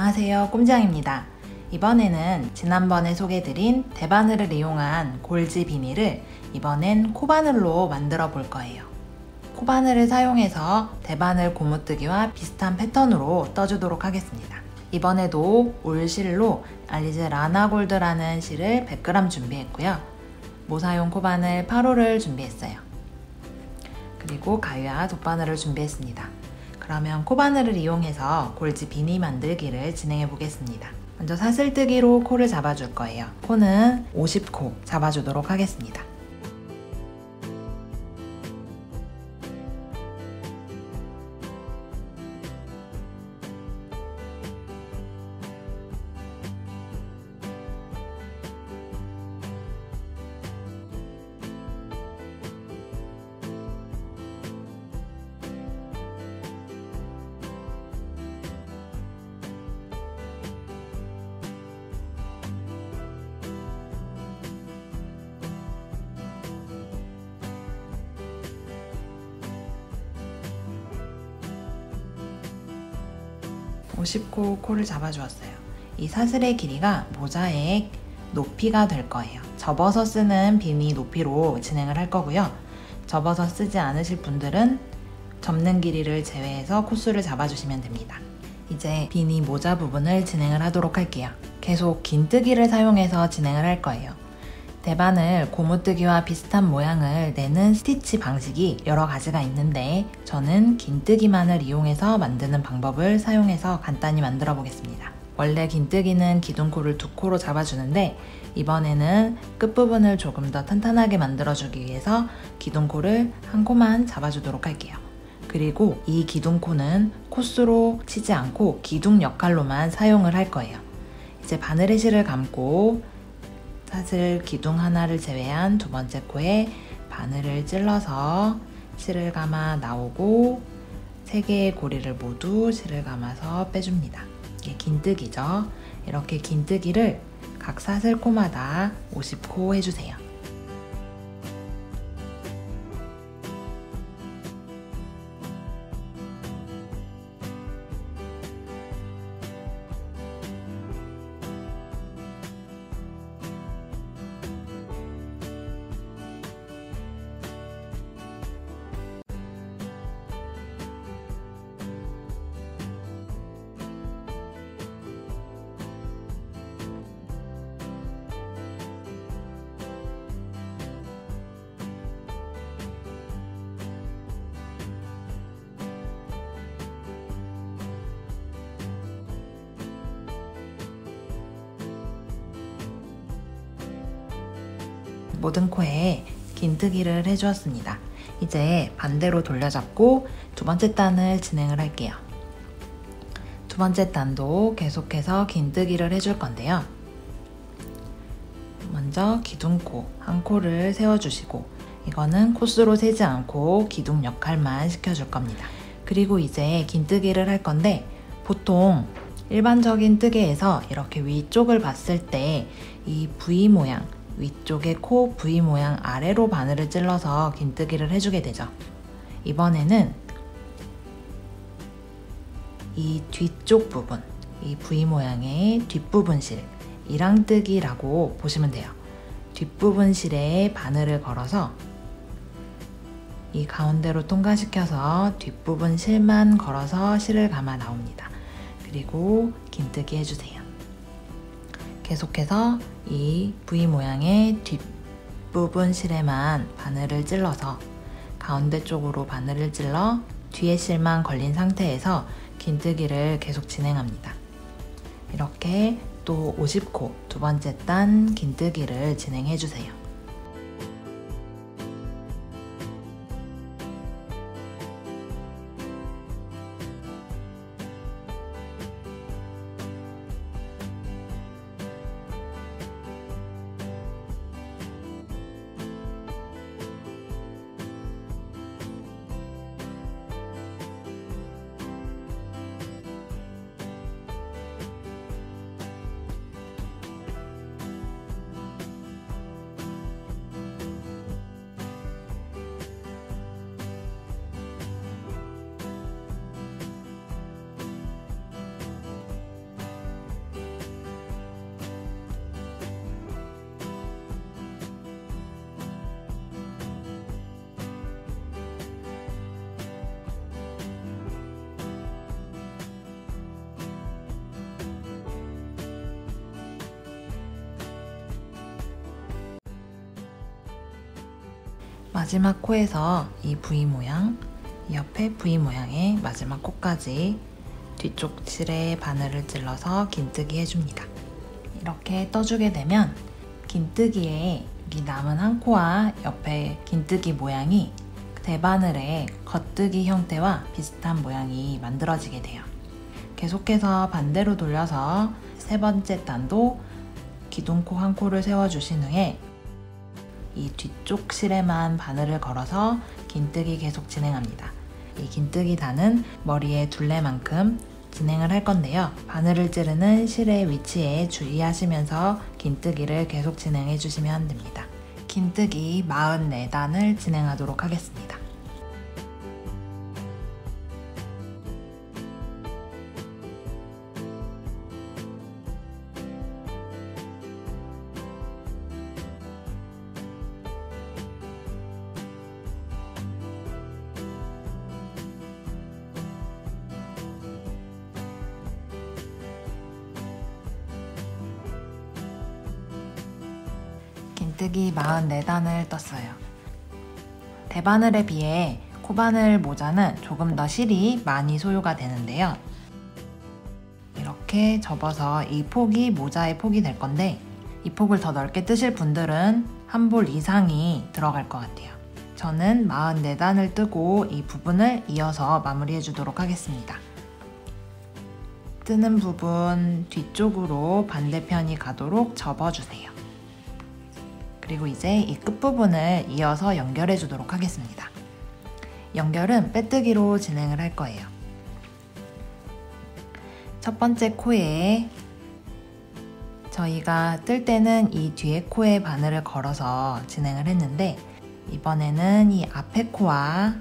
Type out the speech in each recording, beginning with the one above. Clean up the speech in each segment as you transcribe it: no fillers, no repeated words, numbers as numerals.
안녕하세요, 꼼장입니다. 이번에는 지난번에 소개해드린 대바늘을 이용한 골지 비닐을 이번엔 코바늘로 만들어 볼 거예요. 코바늘을 사용해서 대바늘 고무뜨기와 비슷한 패턴으로 떠주도록 하겠습니다. 이번에도 올 실로 알리즈 라나골드라는 실을 100g 준비했고요. 모사용 코바늘 8호를 준비했어요. 그리고 가위와 돗바늘을 준비했습니다. 그러면 코바늘을 이용해서 골지 비니 만들기를 진행해 보겠습니다. 먼저 사슬뜨기로 코를 잡아줄 거예요. 코는 50코 잡아주도록 하겠습니다. 코를 잡아주었어요. 이 사슬의 길이가 모자의 높이가 될 거예요. 접어서 쓰는 비니 높이로 진행을 할 거고요. 접어서 쓰지 않으실 분들은 접는 길이를 제외해서 코수를 잡아주시면 됩니다. 이제 비니 모자 부분을 진행을 하도록 할게요. 계속 긴뜨기를 사용해서 진행을 할 거예요. 대바늘 고무뜨기와 비슷한 모양을 내는 스티치 방식이 여러 가지가 있는데 저는 긴뜨기만을 이용해서 만드는 방법을 사용해서 간단히 만들어 보겠습니다. 원래 긴뜨기는 기둥코를 2코로 잡아주는데 이번에는 끝부분을 조금 더 탄탄하게 만들어주기 위해서 기둥코를 1코만 잡아주도록 할게요. 그리고 이 기둥코는 코스로 치지 않고 기둥 역할로만 사용을 할 거예요. 이제 바늘의 실을 감고 사슬 기둥 하나를 제외한 두 번째 코에 바늘을 찔러서 실을 감아 나오고 3개의 고리를 모두 실을 감아서 빼줍니다. 이게 긴뜨기죠. 이렇게 긴뜨기를 각 사슬 코마다 50코 해주세요. 모든 코에 긴뜨기를 해주었습니다. 이제 반대로 돌려잡고 두 번째 단을 진행을 할게요. 두 번째 단도 계속해서 긴뜨기를 해줄 건데요. 먼저 기둥코, 1코를 세워주시고 이거는 코스로 세지 않고 기둥 역할만 시켜줄 겁니다. 그리고 이제 긴뜨기를 할 건데 보통 일반적인 뜨개에서 이렇게 위쪽을 봤을 때 이 V 모양 위쪽에 코 V 모양 아래로 바늘을 찔러서 긴뜨기를 해주게 되죠. 이번에는 이 뒤쪽 부분, 이 V 모양의 뒷부분 실, 이랑뜨기라고 보시면 돼요. 뒷부분 실에 바늘을 걸어서 이 가운데로 통과시켜서 뒷부분 실만 걸어서 실을 감아 나옵니다. 그리고 긴뜨기 해주세요. 계속해서 이 V 모양의 뒷부분 실에만 바늘을 찔러서 가운데 쪽으로 바늘을 찔러 뒤에 실만 걸린 상태에서 긴뜨기를 계속 진행합니다. 이렇게 또 50코 두 번째 단 긴뜨기를 진행해 주세요. 마지막 코에서 이 V 모양, 이 옆에 V 모양의 마지막 코까지 뒤쪽 실에 바늘을 찔러서 긴뜨기 해줍니다. 이렇게 떠주게 되면 긴뜨기에 이 남은 한 코와 옆에 긴뜨기 모양이 대바늘의 겉뜨기 형태와 비슷한 모양이 만들어지게 돼요. 계속해서 반대로 돌려서 세 번째 단도 기둥코 한 코를 세워주신 후에 이 뒤쪽 실에만 바늘을 걸어서 긴뜨기 계속 진행합니다. 이 긴뜨기 단은 머리의 둘레만큼 진행을 할 건데요. 바늘을 찌르는 실의 위치에 주의하시면서 긴뜨기를 계속 진행해 주시면 됩니다. 긴뜨기 44단을 진행하도록 하겠습니다. 긴뜨기 44단을 떴어요. 대바늘에 비해 코바늘 모자는 조금 더 실이 많이 소요가 되는데요. 이렇게 접어서 이 폭이 모자의 폭이 될 건데 이 폭을 더 넓게 뜨실 분들은 한 볼 이상이 들어갈 것 같아요. 저는 44단을 뜨고 이 부분을 이어서 마무리해 주도록 하겠습니다. 뜨는 부분 뒤쪽으로 반대편이 가도록 접어주세요. 그리고 이제 이 끝부분을 이어서 연결해 주도록 하겠습니다. 연결은 빼뜨기로 진행을 할 거예요. 첫 번째 코에 저희가 뜰 때는 이 뒤에 코에 바늘을 걸어서 진행을 했는데 이번에는 이 앞에 코와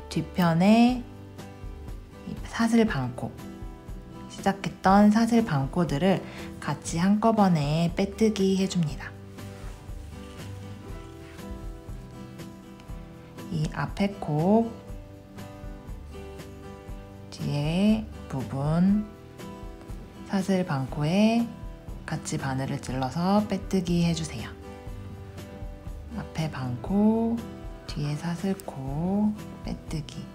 뒤편에 사슬 반코, 시작했던 사슬 반코들을 같이 한꺼번에 빼뜨기 해줍니다. 이 앞에 코, 뒤에 부분, 사슬 반코에 같이 바늘을 찔러서 빼뜨기 해주세요. 앞에 반코, 뒤에 사슬코, 빼뜨기.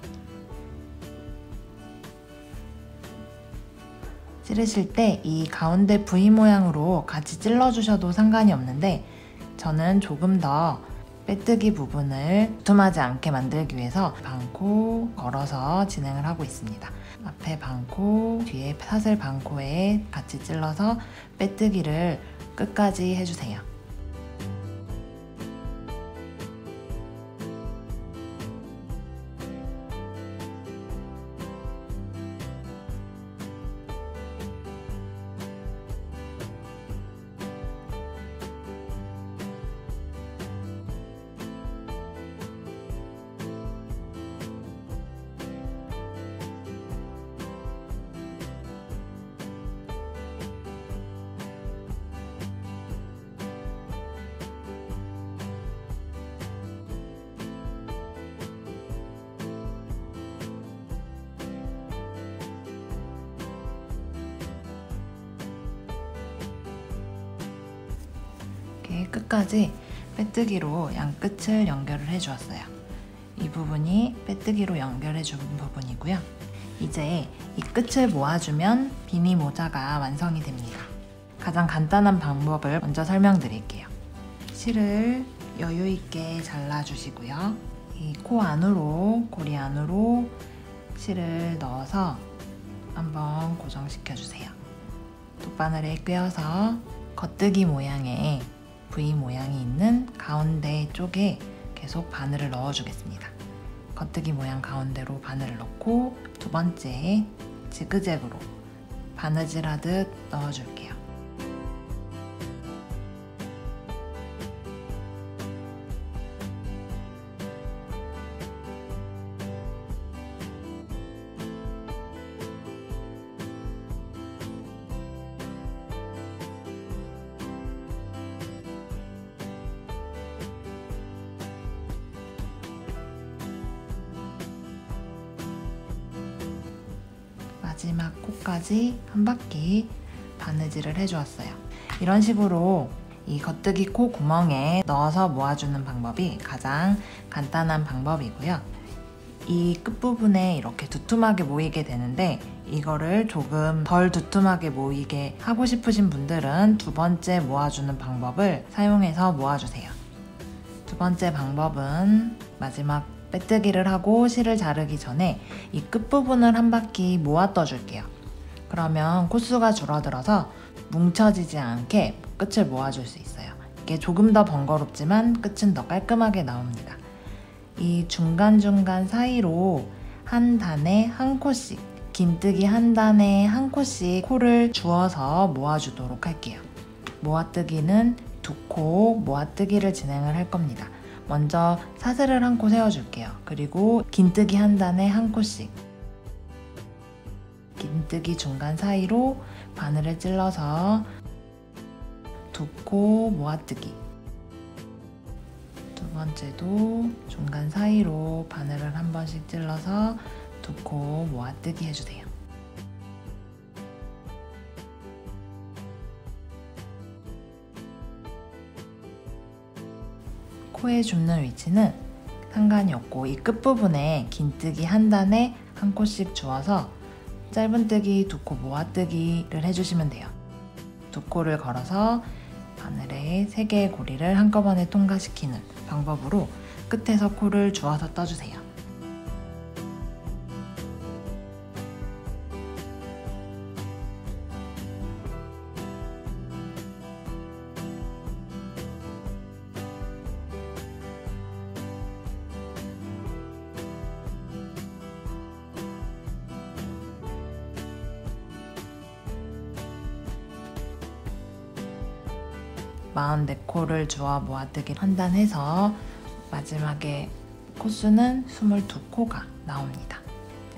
찌르실 때 이 가운데 V 모양으로 같이 찔러주셔도 상관이 없는데 저는 조금 더 빼뜨기 부분을 두툼하지 않게 만들기 위해서 반코 걸어서 진행을 하고 있습니다. 앞에 반코, 뒤에 사슬 반코에 같이 찔러서 빼뜨기를 끝까지 해주세요. 이렇게 끝까지 빼뜨기로 양끝을 연결을 해주었어요. 이 부분이 빼뜨기로 연결해준 부분이고요. 이제 이 끝을 모아주면 비니 모자가 완성이 됩니다. 가장 간단한 방법을 먼저 설명드릴게요. 실을 여유있게 잘라주시고요. 이 코 안으로, 고리 안으로 실을 넣어서 한번 고정시켜주세요. 돗바늘에 꿰어서 겉뜨기 모양의 V 모양이 있는 가운데 쪽에 계속 바늘을 넣어주겠습니다. 겉뜨기 모양 가운데로 바늘을 넣고 두 번째 지그재그로 바느질하듯 넣어줄게요. 마지막 코까지 한 바퀴 바느질을 해주었어요. 이런 식으로 이 겉뜨기 코 구멍에 넣어서 모아주는 방법이 가장 간단한 방법이고요. 이 끝부분에 이렇게 두툼하게 모이게 되는데 이거를 조금 덜 두툼하게 모이게 하고 싶으신 분들은 두 번째 모아주는 방법을 사용해서 모아주세요. 두 번째 방법은 마지막 빼뜨기를 하고 실을 자르기 전에 이 끝부분을 한 바퀴 모아 떠줄게요. 그러면 코수가 줄어들어서 뭉쳐지지 않게 끝을 모아줄 수 있어요. 이게 조금 더 번거롭지만 끝은 더 깔끔하게 나옵니다. 이 중간중간 사이로 한 단에 한 코씩, 긴뜨기 한 단에 한 코씩 코를 주어서 모아주도록 할게요. 모아뜨기는 두 코 모아뜨기를 진행을 할 겁니다. 먼저 사슬을 한 코 세워줄게요. 그리고 긴뜨기 한 단에 한 코씩, 긴뜨기 중간 사이로 바늘을 찔러서 두 코 모아뜨기, 두 번째도 중간 사이로 바늘을 한 번씩 찔러서 두 코 모아뜨기 해주세요. 코에 줍는 위치는 상관이 없고 이 끝부분에 긴뜨기 한 단에 한 코씩 주어서 짧은뜨기 두 코 모아뜨기를 해주시면 돼요. 두 코를 걸어서 바늘에 3개의 고리를 한꺼번에 통과시키는 방법으로 끝에서 코를 주어서 떠주세요. 마흔네 코를 주어 모아뜨기 한 단 해서 마지막에 코수는 22코가 나옵니다.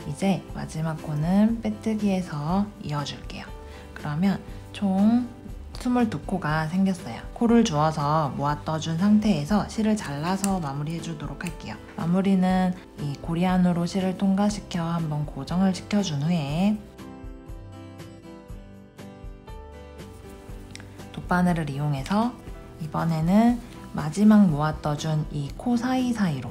이제 마지막 코는 빼뜨기해서 이어줄게요. 그러면 총 22코가 생겼어요. 코를 주어서 모아 떠준 상태에서 실을 잘라서 마무리해 주도록 할게요. 마무리는 이 고리 안으로 실을 통과시켜 한번 고정을 시켜준 후에 돗바늘을 이용해서 이번에는 마지막 모아 떠준 이 코 사이사이로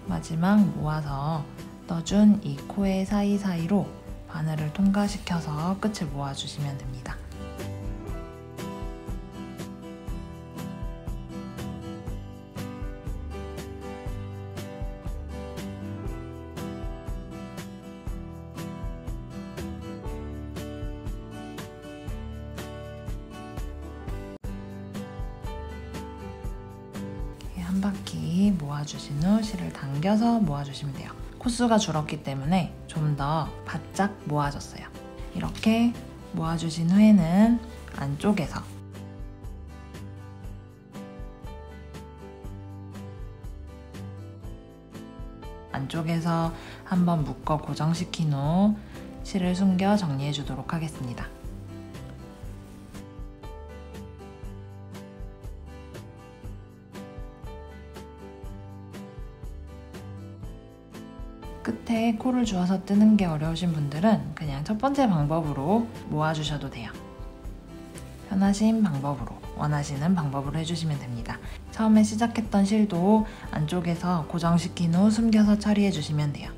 마지막 모아서 떠준 이 코의 사이사이로 바늘을 통과시켜서 끝을 모아주시면 됩니다. 한 바퀴 모아주신 후 실을 당겨서 모아주시면 돼요. 코수가 줄었기 때문에 좀 더 바짝 모아졌어요. 이렇게 모아주신 후에는 안쪽에서 한번 묶어 고정시킨 후 실을 숨겨 정리해 주도록 하겠습니다. 끝에 코를 주어서 뜨는 게 어려우신 분들은 그냥 첫 번째 방법으로 모아주셔도 돼요. 편하신 방법으로, 원하시는 방법으로 해주시면 됩니다. 처음에 시작했던 실도 안쪽에서 고정시킨 후 숨겨서 처리해 주시면 돼요.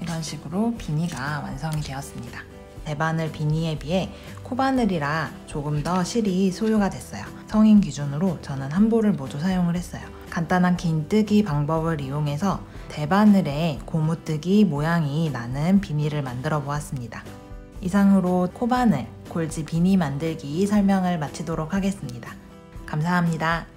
이런 식으로 비니가 완성이 되었습니다. 대바늘 비니에 비해 코바늘이라 조금 더 실이 소요가 됐어요. 성인 기준으로 저는 한 볼을 모두 사용을 했어요. 간단한 긴뜨기 방법을 이용해서 대바늘에 고무뜨기 모양이 나는 비니를 만들어 보았습니다. 이상으로 코바늘, 골지 비니 만들기 설명을 마치도록 하겠습니다. 감사합니다.